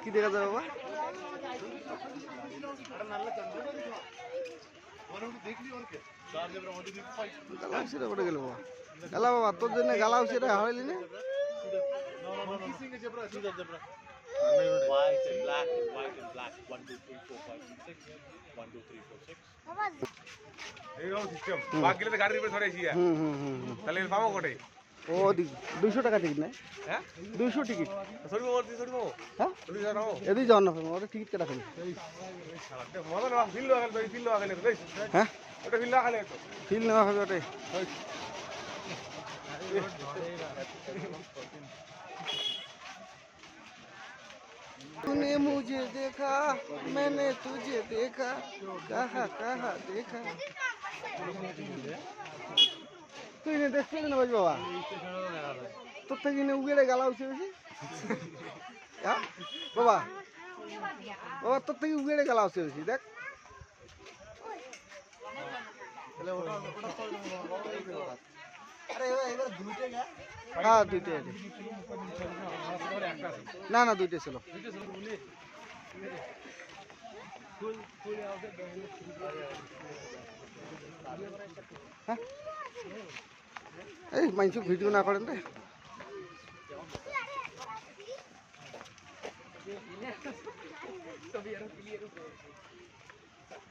কি দেখা যাবে বাবা? গালাউসিটা কোটে গেল বাবা? গালা বাবা তোর জন্য গালাউসিটা হারাইলি না? White and black and white and black. 1, 2, 3, 4, 5, 6, 6. 1, 2, 3, 4, 6. এইরকম সিস্টেম বাকি গেলে গাড়ি রিপেয়ার ধরেছি তাহলে পাবো কোটে? ও 200 টাকা টিকিট নাই? হ্যাঁ 200 টিকিট। সরি বাবু হ্যাঁ তুমি জানো এদিকে যাও না ওটা টিকিট কাটা খালি। মজা না ফিল লাগাল ভাই ফিল লাগাল বেশ হ্যাঁ ওটা ফিল লাগাল তো ফিল নেওয়া হবে ওটাই। तूने मुझे देखा मैंने तुझे देखा कहा कहा देखा তুই না দেখছিস না ভাই বাবা তোর থেকে না উগেরে গালা উঠছে বেশি হ্যাঁ বাবা বাবা তোর থেকে উগেরে গালা উঠছে বেশি দেখ হ্যাঁ দুইটাই আছে না না দুইটাই ছিল হ্যাঁ এই মানুষ ভিডিও না করেন রে